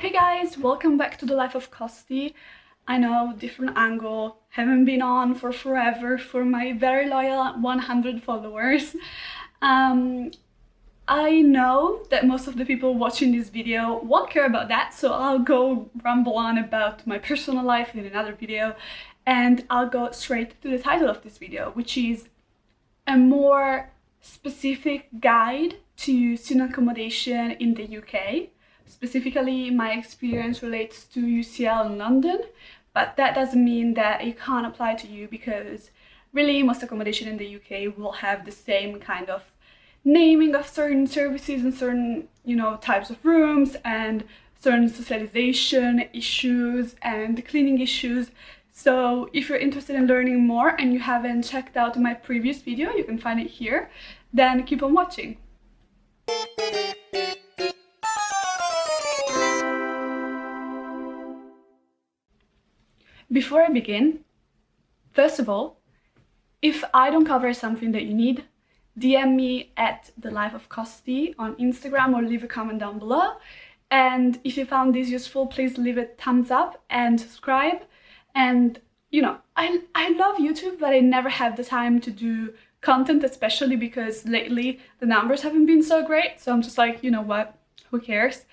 Hey guys, welcome back to the life of Costy. I know, different angle, haven't been on for forever for my very loyal 100 followers. I know that most of the people watching this video won't care about that, so I'll go ramble on about my personal life in another video, and I'll go straight to the title of this video, which is a more specific guide to student accommodation in the UK. Specifically, my experience relates to UCL in London, but that doesn't mean that it can't apply to you, because really most accommodation in the UK will have the same kind of naming of certain services and certain, types of rooms and certain socialization issues and cleaning issues. So if you're interested in learning more and you haven't checked out my previous video, you can find it here, then keep on watching. Before I begin, first of all, if I don't cover something that you need, DM me at The Life of Costy on Instagram or leave a comment down below. And if you found this useful, please leave a thumbs up and subscribe. And I love YouTube, but I never have the time to do content, especially because lately the numbers haven't been so great. So I'm just like, you know what, who cares?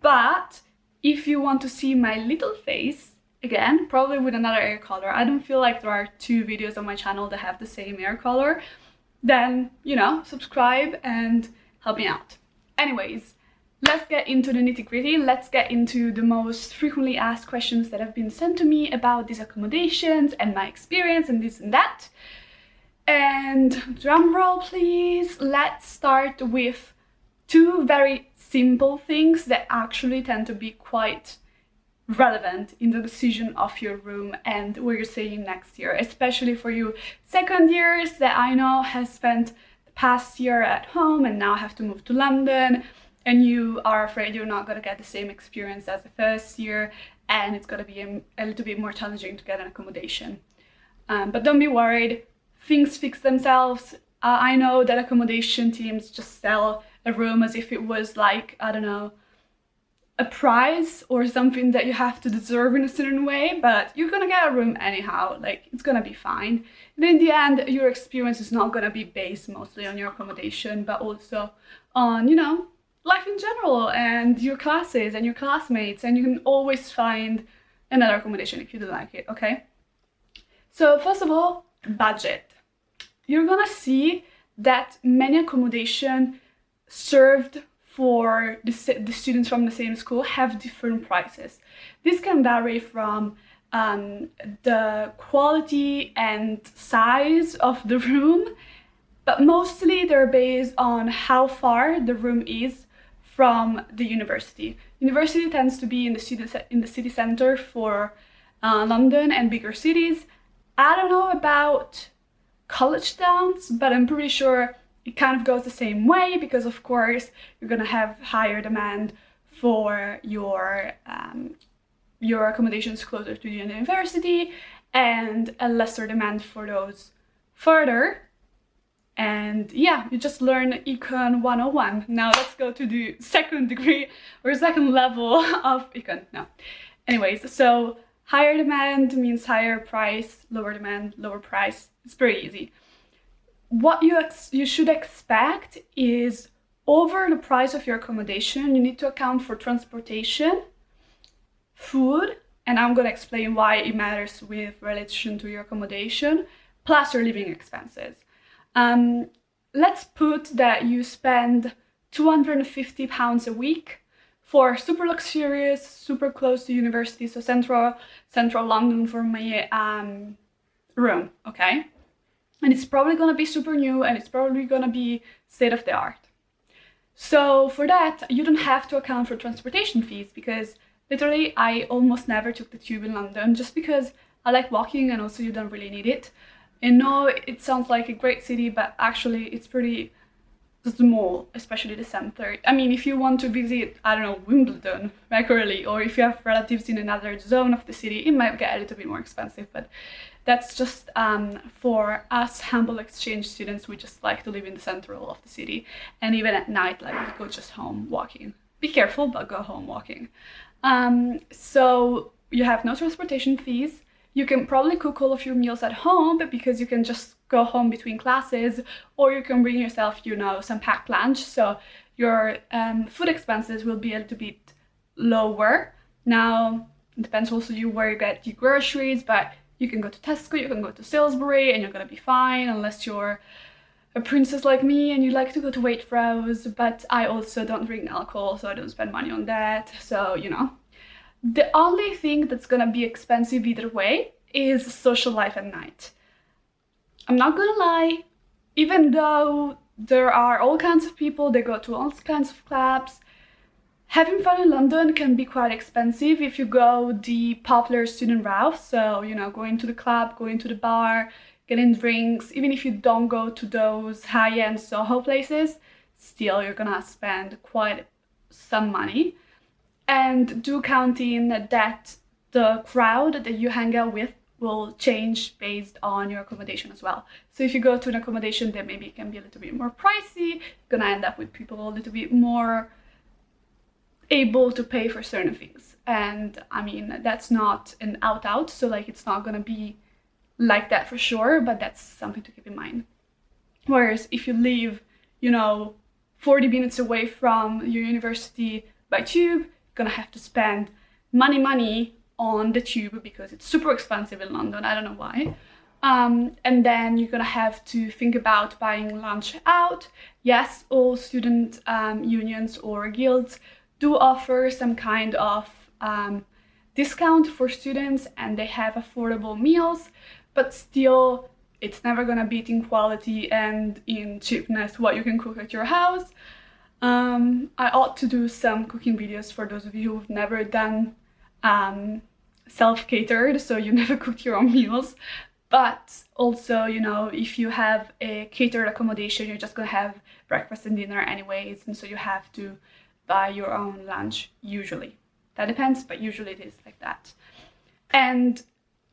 But if you want to see my little face, again, probably with another hair color, I don't feel like there are two videos on my channel that have the same hair color, then, subscribe and help me out. Anyways, let's get into the nitty-gritty. Let's get into the most frequently asked questions that have been sent to me about these accommodations and my experience and this and that. And drum roll, please. Let's start with two very simple things that actually tend to be quite relevant in the decision of your room and where you're staying next year, especially for you second years that I know has spent the past year at home and now have to move to London, and you are afraid you're not going to get the same experience as the first year, and it's going to be a little bit more challenging to get an accommodation. But don't be worried, things fix themselves. I know that accommodation teams just sell a room as if it was like, I don't know, a prize or something that you have to deserve in a certain way, but you're gonna get a room anyhow, like it's gonna be fine. And in the end, your experience is not gonna be based mostly on your accommodation, but also on, life in general and your classes and your classmates, and you can always find another accommodation if you don't like it, okay? So first of all, budget. You're gonna see that many accommodation served for the students from the same school have different prices. This can vary from the quality and size of the room, but mostly they're based on how far the room is from the university. University tends to be in the city center for London and bigger cities. I don't know about college towns, but I'm pretty sure it kind of goes the same way, because of course you're gonna have higher demand for your accommodations closer to the university and a lesser demand for those further. And yeah, you just learn Econ 101. Now let's go to the second degree or second level of Econ. No. Anyways, so higher demand means higher price, lower demand, lower price. It's pretty easy. What you should expect is, over the price of your accommodation, you need to account for transportation, food, and I'm going to explain why it matters with relation to your accommodation, plus your living expenses. Let's put that you spend £250 a week for super luxurious, super close to university, so central London for my room, okay? And it's probably gonna be super new, and it's probably gonna be state of the art. So for that, you don't have to account for transportation fees, because literally I almost never took the tube in London, just because I like walking and also you don't really need it. And no, it sounds like a great city, but actually it's pretty small, especially the center. I mean, if you want to visit, I don't know, Wimbledon regularly, or if you have relatives in another zone of the city, it might get a little bit more expensive, but that's just for us humble exchange students. We just like to live in the center of the city, and even at night, like, we go just home walking, be careful, but go home walking. So you have no transportation fees. You can probably cook all of your meals at home, but because you can just go home between classes, or you can bring yourself, you know, some packed lunch. So your food expenses will be a little bit lower. Now, it depends also where you get your groceries, but you can go to Tesco, you can go to Salisbury, and you're gonna be fine, unless you're a princess like me and you like to go to Waitrose. But I also don't drink alcohol, so I don't spend money on that. So, you know, the only thing that's gonna be expensive either way is social life at night. I'm not gonna lie, even though there are all kinds of people, they go to all kinds of clubs, having fun in London can be quite expensive if you go the popular student route. So, you know, going to the club, going to the bar, getting drinks. Even if you don't go to those high-end Soho places, still you're gonna spend quite some money. And do count in that the crowd that you hang out with will change based on your accommodation as well. So if you go to an accommodation that maybe can be a little bit more pricey, you're gonna end up with people a little bit more able to pay for certain things. And I mean, that's not an out, so like it's not gonna be like that for sure, but that's something to keep in mind. Whereas if you live, you know, 40 minutes away from your university by tube, you're gonna have to spend money on the tube because it's super expensive in London. I don't know why. And then you're gonna have to think about buying lunch out. Yes, all student unions or guilds do offer some kind of discount for students, and they have affordable meals, but still it's never gonna beat in quality and in cheapness what you can cook at your house. I ought to do some cooking videos for those of you who've never done self-catered, so you never cook your own meals. But also, you know, if you have a catered accommodation, you're just gonna have breakfast and dinner anyways, and so you have to buy your own lunch usually. That depends, but usually it is like that. And,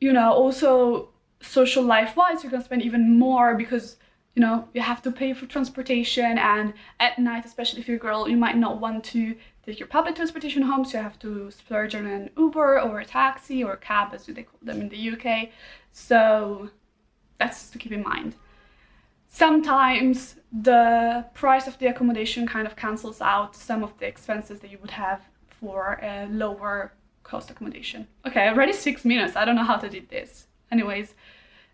you know, also social life-wise, you're gonna spend even more because, you know, you have to pay for transportation, and at night, especially if you're a girl, you might not want to take your public transportation home, so you have to splurge on an Uber or a taxi or a cab, as they call them in the UK. So that's to keep in mind. Sometimes the price of the accommodation kind of cancels out some of the expenses that you would have for a lower cost accommodation. Okay, already 6 minutes. I don't know how to do this. Anyways,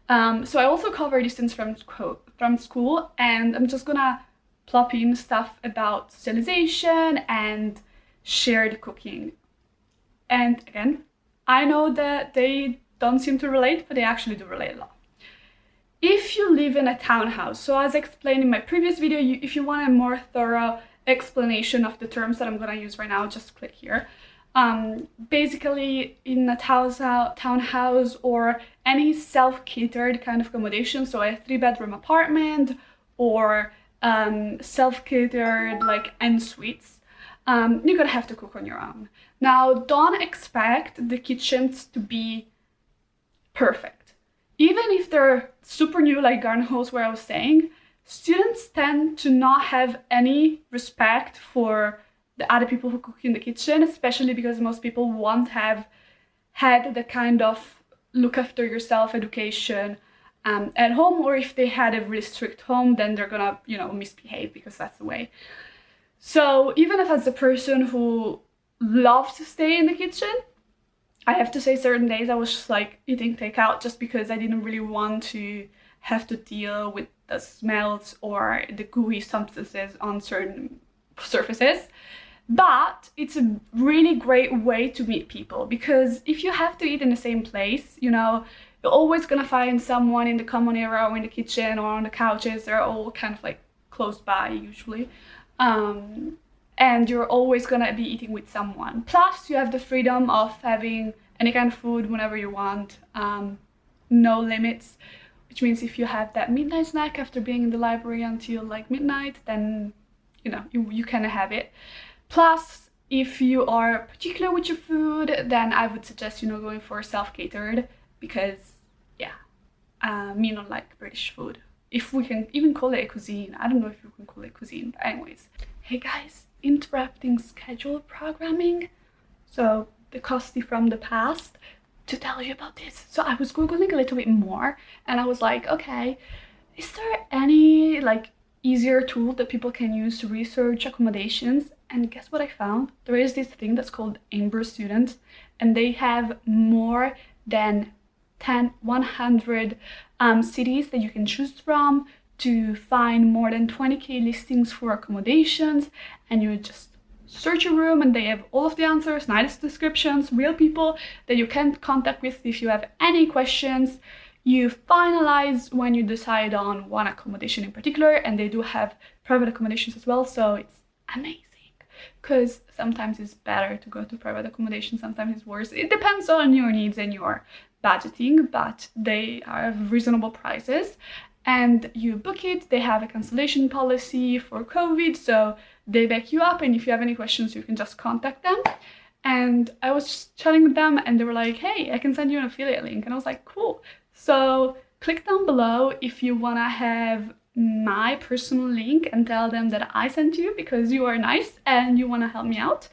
so I also cover distance from school, and I'm just gonna plop in stuff about socialization and shared cooking. And again, I know that they don't seem to relate, but they actually do relate a lot. If you live in a townhouse, so as explained in my previous video, if you want a more thorough explanation of the terms that I'm gonna use right now, just click here. Basically, in a townhouse or any self-catered kind of accommodation, so a 3-bedroom apartment or self-catered like en-suites, you're gonna have to cook on your own. Now, don't expect the kitchens to be perfect. Even if they're super new, like garden hose where I was saying, students tend to not have any respect for the other people who cook in the kitchen, especially because most people won't have had the kind of look after yourself education at home, or if they had a really strict home, then they're gonna, you know, misbehave because that's the way. So even if as a person who loves to stay in the kitchen, I have to say certain days I was just like eating takeout just because I didn't really want to have to deal with the smells or the gooey substances on certain surfaces. But it's a really great way to meet people, because if you have to eat in the same place, you know, you're always gonna find someone in the common area or in the kitchen or on the couches. They're all kind of like close by usually. And you're always gonna be eating with someone. Plus, you have the freedom of having any kind of food whenever you want, no limits, which means if you have that midnight snack after being in the library until like midnight, then, you know, you can have it. Plus, if you are particular with your food, then I would suggest, you know, going for self-catered, because, yeah, me not like British food. If we can even call it a cuisine. I don't know if you can call it cuisine, but anyways. Hey guys, interrupting schedule programming, so the Costy from the past, to tell you about this. So I was googling a little bit more and I was like, okay, is there any like easier tool that people can use to research accommodations? And guess what I found? There is this thing that's called Amberstudent, and they have more than 100 cities that you can choose from to find more than 20k listings for accommodations, and you just search a room and they have all of the answers, nice descriptions, real people that you can contact with if you have any questions. You finalize when you decide on one accommodation in particular, and they do have private accommodations as well, so it's amazing. Because sometimes it's better to go to private accommodation, sometimes it's worse. It depends on your needs and your budgeting, but they have reasonable prices. And you book it, they have a cancellation policy for COVID, so they back you up, and if you have any questions, you can just contact them. And I was just chatting with them, and they were like, hey, I can send you an affiliate link. And I was like, cool. So click down below if you want to have my personal link and tell them that I sent you because you are nice and you want to help me out.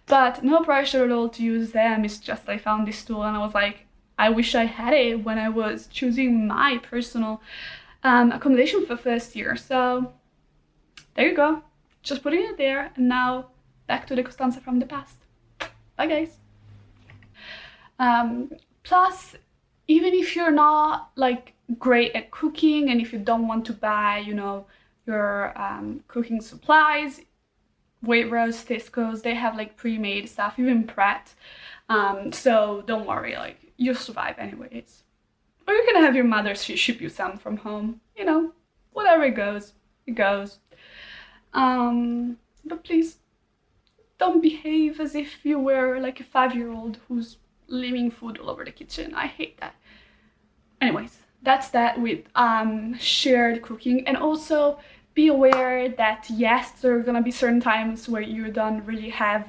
But no pressure at all to use them. It's just I found this tool and I was like, I wish I had it when I was choosing my personal accommodation for first year. So there you go, just putting it there. And now back to the Costanza from the past. Bye guys. Plus, even if you're not like great at cooking and if you don't want to buy, you know, your cooking supplies, Waitrose, Tesco's, they have like pre-made stuff, even Pret. So don't worry, like you'll survive anyways. Or you can have your mother ship you some from home, you know, whatever it goes, it goes. But please don't behave as if you were like a 5-year-old who's leaving food all over the kitchen. I hate that. Anyways, that's that with shared cooking. And also be aware that yes, there are gonna be certain times where you don't really have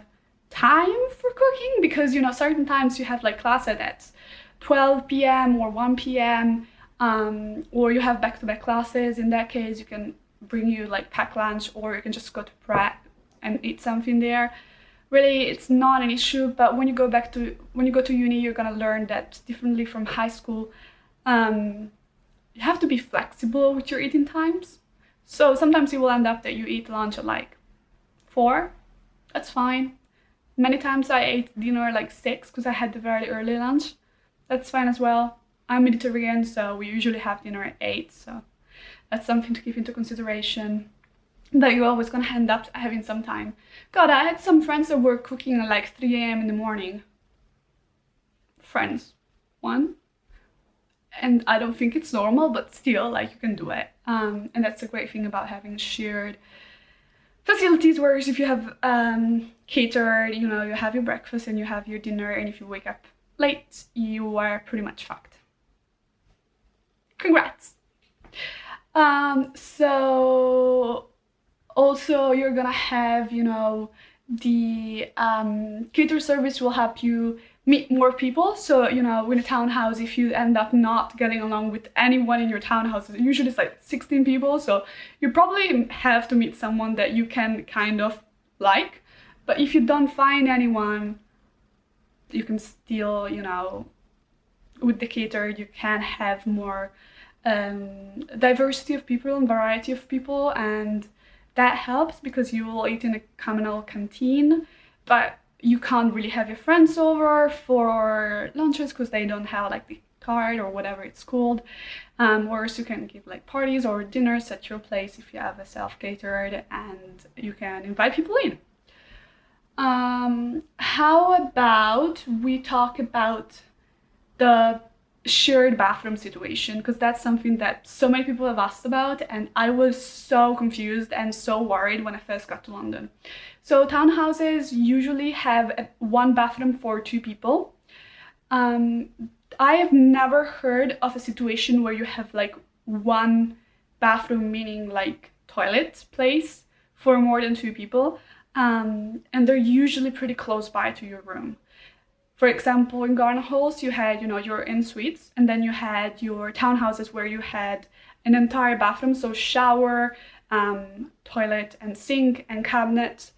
time for cooking, because you know certain times you have like class at 12 p.m. or 1 p.m. Or you have back-to-back classes. In that case, you can bring you like packed lunch, or you can just go to Pret and eat something there. Really, it's not an issue. But when you go to uni, you're gonna learn that differently from high school. You have to be flexible with your eating times. So sometimes you will end up that you eat lunch at like 4. That's fine. Many times I ate dinner at like 6 because I had the very early lunch. That's fine as well. I'm Mediterranean, so we usually have dinner at 8, so that's something to keep into consideration. That you're always gonna end up having some time. God, I had some friends that were cooking at like 3 a.m. in the morning. Friends. One. And I don't think it's normal, but still, like, you can do it. And that's a great thing about having shared facilities, whereas if you have catered, you know, you have your breakfast and you have your dinner, and if you wake up late, you are pretty much fucked. Congrats. So also you're gonna have, you know, the cater service will help you meet more people. So, you know, in a townhouse, if you end up not getting along with anyone in your townhouse, usually it's like 16 people, so you probably have to meet someone that you can kind of like. But if you don't find anyone, you can still, you know, with the cater, you can have more diversity of people and variety of people, and that helps because you will eat in a communal canteen, but you can't really have your friends over for lunches because they don't have like the card or whatever it's called. Whereas you can give like parties or dinners at your place if you have a self-catered, and you can invite people in. How about we talk about the shared bathroom situation, because that's something that so many people have asked about, and I was so confused and so worried when I first got to London. So townhouses usually have one bathroom for 2 people. I have never heard of a situation where you have like one bathroom, meaning like toilet place, for more than 2 people, and they're usually pretty close by to your room. For example, in garden halls, you had, you know, your en-suites, and then you had your townhouses where you had an entire bathroom, so shower, toilet and sink and cabinet,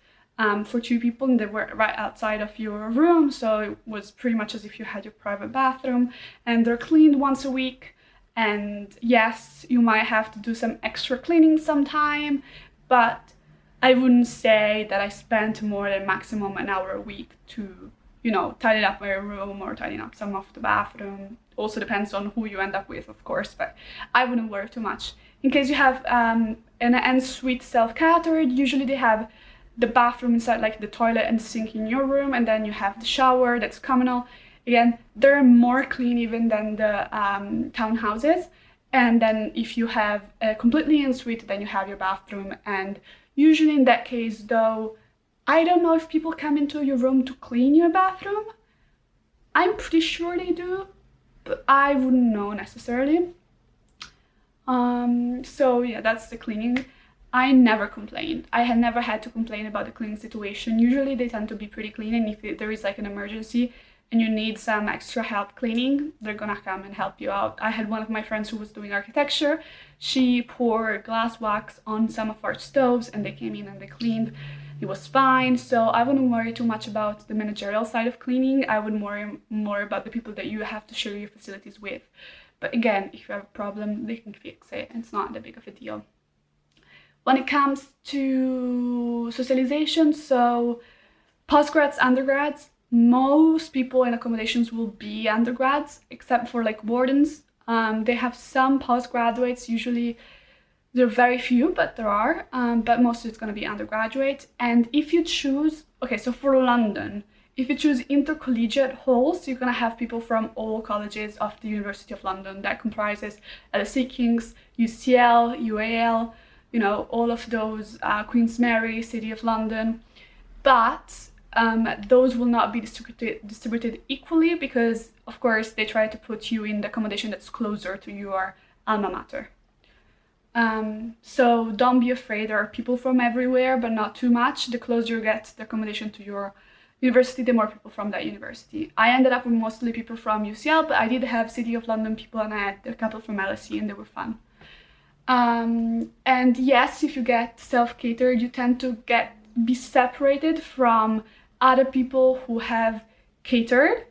for 2 people, and they were right outside of your room, so it was pretty much as if you had your private bathroom, and they're cleaned once a week. And yes, you might have to do some extra cleaning sometime, but I wouldn't say that I spent more than maximum an hour a week to, you know, tidy up my room or tidying up some of the bathroom. Also depends on who you end up with, of course, but I wouldn't worry too much. In case you have an ensuite self-catered, usually they have the bathroom inside, like the toilet and sink in your room, and then you have the shower that's communal. Again, they're more clean even than the townhouses. And then if you have a completely ensuite, then you have your bathroom. And usually in that case, though, I don't know if people come into your room to clean your bathroom. I'm pretty sure they do, but I wouldn't know necessarily. So yeah, that's the cleaning. I never complained. I had never had to complain about the cleaning situation. Usually they tend to be pretty clean, and if there is like an emergency and you need some extra help cleaning, they're gonna come and help you out. I had one of my friends who was doing architecture. She poured glass wax on some of our stoves, and they came in and they cleaned. It was fine. So I wouldn't worry too much about the managerial side of cleaning. I would worry more about the people that you have to share your facilities with. But again, if you have a problem, they can fix it. It's not that big of a deal. When it comes to socialization, so postgrads, undergrads, most people in accommodations will be undergrads, except for like wardens. They have some postgraduates, usually there are very few, but there are, but mostly it's going to be undergraduate. And if you choose, okay, so for London, if you choose intercollegiate halls, you're going to have people from all colleges of the University of London. That comprises LSE King's, UCL, UAL, you know, all of those, Queen's Mary, City of London. But those will not be distributed equally because, of course, they try to put you in the accommodation that's closer to your alma mater. So don't be afraid. There are people from everywhere, but not too much. The closer you get the accommodation to your university, the more people from that university. I ended up with mostly people from UCL, but I did have City of London people, and I had a couple from LSE, and they were fun. And yes, if you get self-catered, you tend to be separated from other people who have catered,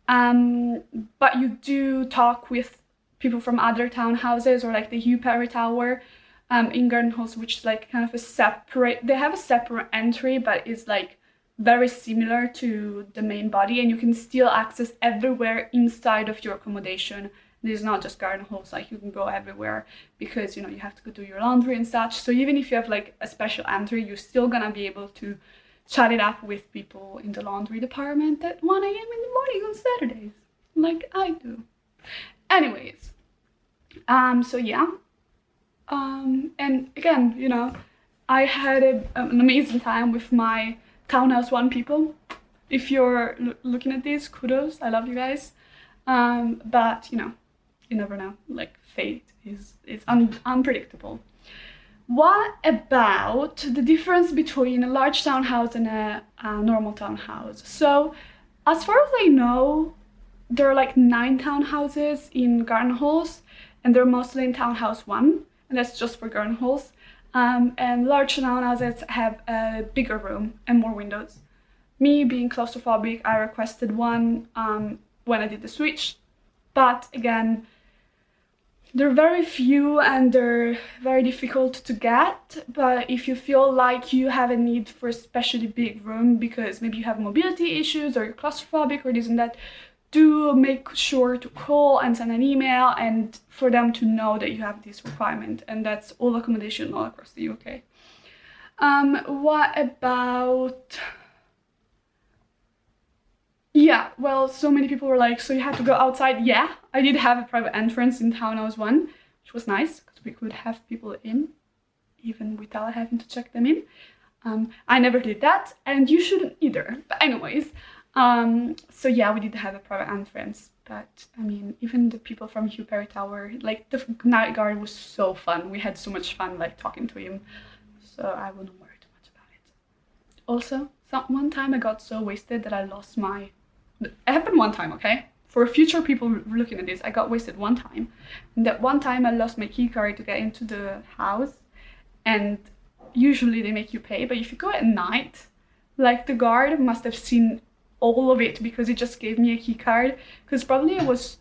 but you do talk with people from other townhouses, or like the Hugh Perry Tower in Garden Hills, which is like kind of a separate, they have a separate entry, but it's like very similar to the main body, and you can still access everywhere inside of your accommodation. This is not just garden halls, like you can go everywhere because, you know, you have to go do your laundry and such. So even if you have like a special entry, you're still gonna be able to chat it up with people in the laundry department at 1 a.m. in the morning on Saturdays, like I do. Anyways, so yeah, and again, you know, I had an amazing time with my Townhouse 1 people. If you're looking at this, kudos, I love you guys. But you know, you never know, like fate is unpredictable. What about the difference between a large townhouse and a normal townhouse? So as far as I know, there are like 9 townhouses in garden halls, and they're mostly in Townhouse 1, and that's just for garden halls. And large townhouses have a bigger room and more windows. Me being claustrophobic, I requested one when I did the switch, but again, they're very few and they're very difficult to get. But if you feel like you have a need for a especially big room because maybe you have mobility issues or you're claustrophobic or this and that, do make sure to call and send an email and for them to know that you have this requirement, and that's all accommodation all across the UK. What about... Yeah, well, so many people were like, so you had to go outside. Yeah, I did have a private entrance in Townhouse 1, which was nice because we could have people in even without having to check them in. I never did that, and you shouldn't either. But anyways, so yeah, we did have a private entrance. But I mean, even the people from Hugh Perry Tower, like the night guard was so fun. We had so much fun like talking to him. So I wouldn't worry too much about it. Also, one time I got so wasted that I lost my... It happened one time, okay? For future people looking at this, I got wasted one time. And that one time I lost my key card to get into the house. And usually they make you pay, but if you go at night, like the guard must have seen all of it because he just gave me a key card, because probably I was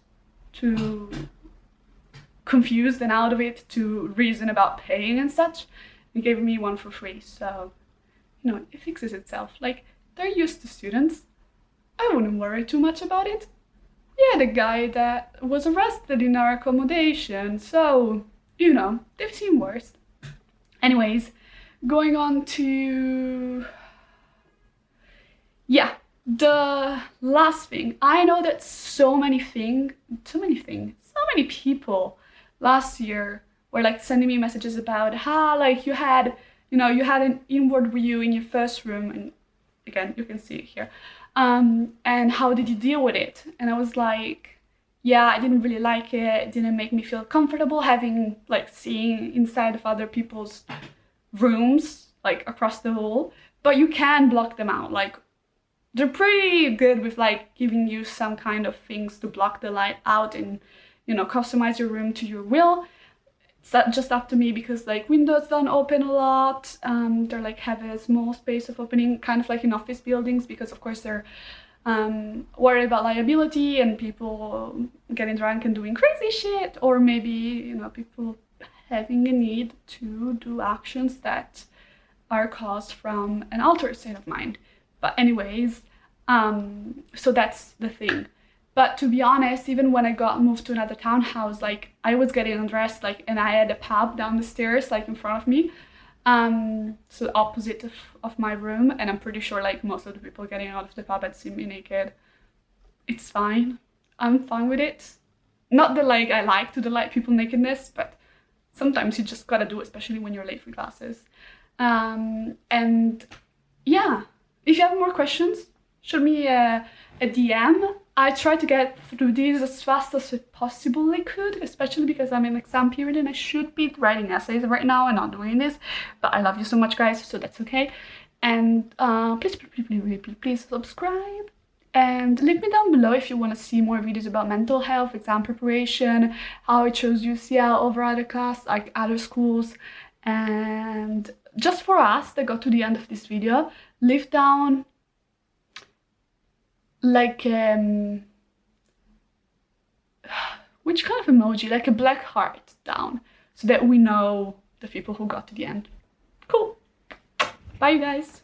too confused and out of it to reason about paying and such. He gave me one for free, so you know, it fixes itself. Like, they're used to students. I wouldn't worry too much about it. Yeah, the guy that was arrested in our accommodation, so you know, they've seen worse. Anyways, going on to, yeah, the last thing. I know that so many people last year were like sending me messages about how like you had an inward view in your first room, and again you can see it here, and how did you deal with it? And I was like, yeah, I didn't really like it. It didn't make me feel comfortable having like seeing inside of other people's rooms like across the hall. But you can block them out. Like, they're pretty good with like giving you some kind of things to block the light out and, you know, customize your room to your will. It's just up to me because like windows don't open a lot. They're like have a small space of opening, kind of like in office buildings, because of course they're worried about liability and people getting drunk and doing crazy shit, or maybe, you know, people having a need to do actions that are caused from an altered state of mind. But anyways, so that's the thing. But to be honest, even when I got moved to another townhouse, like I was getting undressed, like, and I had a pub down the stairs, like in front of me, so opposite of my room, and I'm pretty sure like most of the people getting out of the pub had seen me naked. It's fine. I'm fine with it. Not that like I like to delight people nakedness, but sometimes you just gotta do it, especially when you're late for classes. And yeah, if you have more questions, shoot me a DM. I try to get through these as fast as I possibly could, especially because I'm in exam period and I should be writing essays right now and not doing this. But I love you so much, guys, so that's okay. And please subscribe. And leave me down below if you want to see more videos about mental health, exam preparation, how I chose UCL over other classes, like other schools. And just for us that got to the end of this video, leave down like which kind of emoji, like a black heart down, so that we know the people who got to the end. Cool. Bye, you guys.